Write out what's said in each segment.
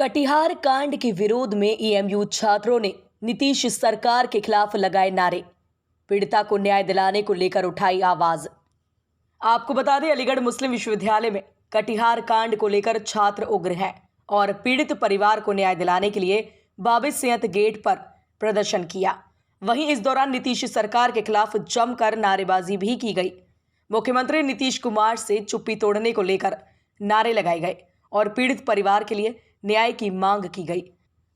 कटिहार कांड के विरोध में एएमयू छात्रों ने नीतीश सरकार के खिलाफ लगाए नारे। पीड़िता को न्याय दिलाने को लेकर उठाई आवाज। आपको बता दें, अलीगढ़ मुस्लिम विश्वविद्यालय में कटिहार कांड को लेकर छात्र उग्र हैं और पीड़ित परिवार को न्याय दिलाने के लिए बाबे सियत गेट पर प्रदर्शन किया। वहीं इस दौरान नीतीश सरकार के खिलाफ जमकर नारेबाजी भी की गई। मुख्यमंत्री नीतीश कुमार से चुप्पी तोड़ने को लेकर नारे लगाए गए और पीड़ित परिवार के लिए न्याय की मांग की गई।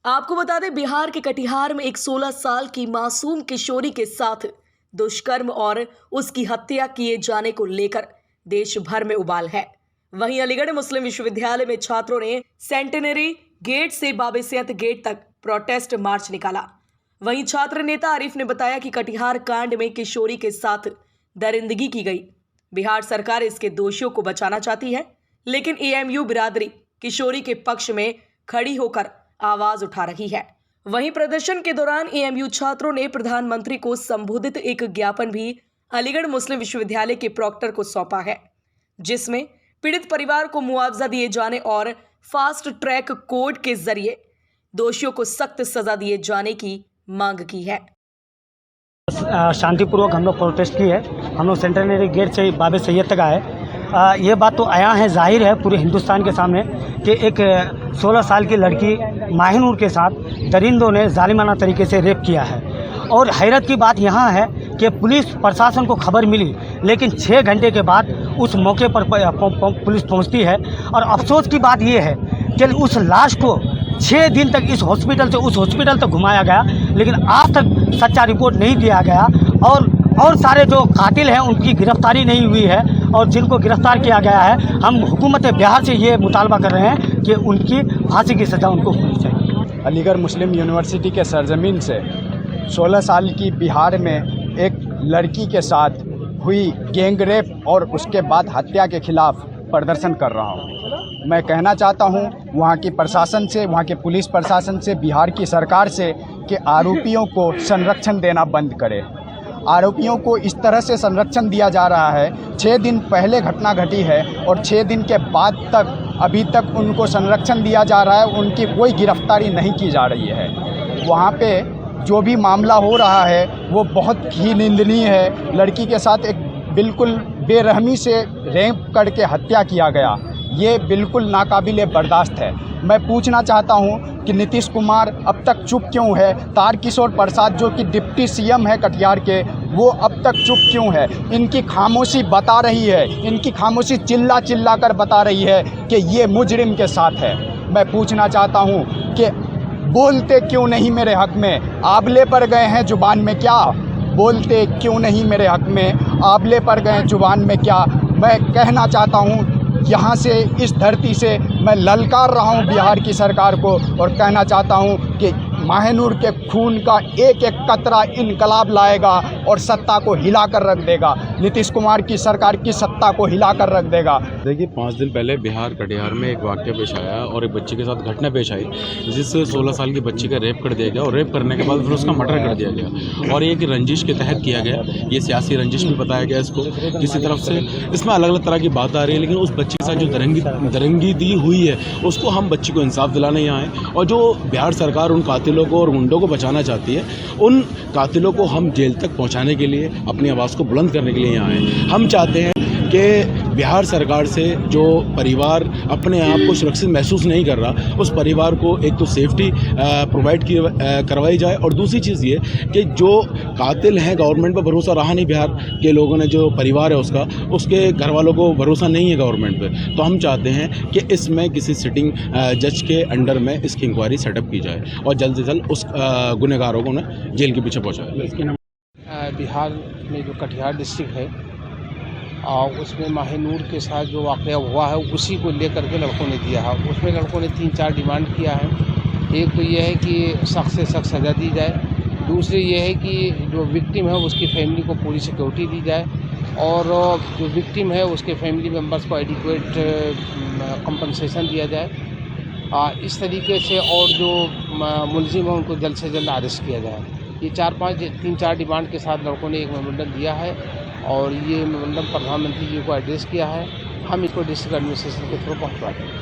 आपको बता दें, बिहार के कटिहार में एक 16 साल की मासूम किशोरी के साथ दुष्कर्म और उसकी हत्या किए जाने को लेकर देश भर में उबाल है। वहीं अलीगढ़ मुस्लिम विश्वविद्यालय में छात्रों ने सेंटेनरी गेट से बाबे सियत गेट तक प्रोटेस्ट मार्च निकाला। वहीं छात्र नेता आरिफ ने बताया कि कटिहार कांड में किशोरी के साथ दरिंदगी की गई। बिहार सरकार इसके दोषियों को बचाना चाहती है, लेकिन एएमयू बिरादरी किशोरी के पक्ष में खड़ी होकर आवाज उठा रही है। वहीं प्रदर्शन के दौरान एएमयू छात्रों ने प्रधानमंत्री को संबोधित एक ज्ञापन भी अलीगढ़ मुस्लिम विश्वविद्यालय के प्रॉक्टर को सौंपा है, जिसमें पीड़ित परिवार को मुआवजा दिए जाने और फास्ट ट्रैक कोर्ट के जरिए दोषियों को सख्त सजा दिए जाने की मांग की है। शांतिपूर्वक हम लोग प्रोटेस्ट की है। हम लोग सेंटेनरी गेट से बाबे सैयद तक आए। ये बात तो आया है, जाहिर है पूरे हिंदुस्तान के सामने कि एक 16 साल की लड़की माहिनूर के साथ दरिंदों ने जालिमाना तरीके से रेप किया है। और हैरत की बात यहाँ है कि पुलिस प्रशासन को खबर मिली, लेकिन 6 घंटे के बाद उस मौके पर पुलिस पहुँचती है। और अफसोस की बात ये है कि उस लाश को 6 दिन तक इस हॉस्पिटल से उस हॉस्पिटल तक घुमाया गया, लेकिन आज तक सच्चा रिपोर्ट नहीं दिया गया। और सारे जो कातिल हैं उनकी गिरफ्तारी नहीं हुई है, और जिनको गिरफ्तार किया गया है, हम हुकूमत बिहार से ये मुतालबा कर रहे हैं कि उनकी फांसी की सज़ा उनको होनी चाहिए। अलीगढ़ मुस्लिम यूनिवर्सिटी के सरजमीन से 16 साल की बिहार में एक लड़की के साथ हुई गैंग रेप और उसके बाद हत्या के खिलाफ प्रदर्शन कर रहा हूँ। मैं कहना चाहता हूँ वहाँ की प्रशासन से, वहाँ के पुलिस प्रशासन से, बिहार की सरकार से कि आरोपियों को संरक्षण देना बंद करे। आरोपियों को इस तरह से संरक्षण दिया जा रहा है। 6 दिन पहले घटना घटी है और 6 दिन के बाद तक अभी तक उनको संरक्षण दिया जा रहा है, उनकी कोई गिरफ्तारी नहीं की जा रही है। वहाँ पे जो भी मामला हो रहा है वो बहुत ही निंदनीय है। लड़की के साथ एक बिल्कुल बेरहमी से रेप करके हत्या किया गया, ये बिल्कुल नाकाबिले बर्दाश्त है। मैं पूछना चाहता हूं कि नीतीश कुमार अब तक चुप क्यों है? तारकिशोर प्रसाद जो कि डिप्टी सीएम है कटिहार के, वो अब तक चुप क्यों है? इनकी खामोशी बता रही है, इनकी खामोशी चिल्ला चिल्ला कर बता रही है कि ये मुजरिम के साथ है। मैं पूछना चाहता हूं कि बोलते क्यों नहीं मेरे हक में? आबले पर गए हैं जुबान में क्या? बोलते क्यों नहीं मेरे हक में? आबले पर गए जुबान में क्या? मैं कहना चाहता हूँ यहाँ से, इस धरती से मैं ललकार रहा हूँ बिहार की सरकार को और कहना चाहता हूँ कि माहिनूर के खून का एक एक कतरा इनकलाब लाएगा और सत्ता को हिलाकर रख देगा। नीतीश कुमार की सरकार की सत्ता को हिलाकर रख देगा। देखिए, 5 दिन पहले बिहार कटिहार में एक वाक़या पेश आया और एक बच्ची के साथ घटना पेश आई, जिससे 16 साल की बच्ची का रेप कर दिया गया और रेप करने के बाद फिर उसका मर्डर कर दिया गया। और एक रंजिश के तहत किया गया, ये सियासी रंजिश भी बताया गया इसको किसी तरफ से। इसमें अलग अलग तरह की बात आ रही है, लेकिन उस बच्ची के साथ जो दरंगी दी हुई है उसको हम बच्ची को इंसाफ दिलाने यहाँ आए। और जो बिहार सरकार उन कातिलों को और गुंडों को बचाना चाहती है, उन कातिलों को हम जेल तक पहुंचाने के लिए, अपनी आवाज़ को बुलंद करने के लिए यहाँ आए। हम चाहते हैं कि बिहार सरकार से जो परिवार अपने आप को सुरक्षित महसूस नहीं कर रहा, उस परिवार को एक तो सेफ्टी प्रोवाइड करवाई जाए, और दूसरी चीज़ ये कि जो कातिल हैं, गवर्नमेंट पर भरोसा रहा नहीं बिहार के लोगों ने, जो परिवार है उसके घर वालों को भरोसा नहीं है गवर्नमेंट पे। तो हम चाहते हैं कि इसमें किसी सिटिंग जज के अंडर में इसकी इंक्वायरी सेटअप की जाए और जल्द से जल्द उस गुनहगारों को जेल के पीछे पहुँचाए। बिहार में जो कटिहार डिस्ट्रिक्ट है उसमें माहिनूर के साथ जो वाक़या हुआ है उसी को लेकर के लड़कों ने दिया है। उसमें लड़कों ने 3-4 डिमांड किया है। एक तो ये है कि सख्त से सख्त सज़ा दी जाए। दूसरी ये है कि जो विक्टिम है उसकी फैमिली को पूरी सिक्योरिटी दी जाए, और जो विक्टिम है उसके फैमिली मेम्बर्स को एडिक्वेट कंपनसेशन दिया जाए। इस तरीके से और जो मुलजिम है उनको जल्द से जल्द अरेस्ट किया जाए। ये 3-4 डिमांड के साथ लड़कों ने एक मेमोरेंडम दिया है और ये मेमोरेंडम प्रधानमंत्री जी को एड्रेस किया है। हम इसको डिस्ट्रिक्ट एडमिनिस्ट्रेशन के थ्रू पहुँचवा देंगे।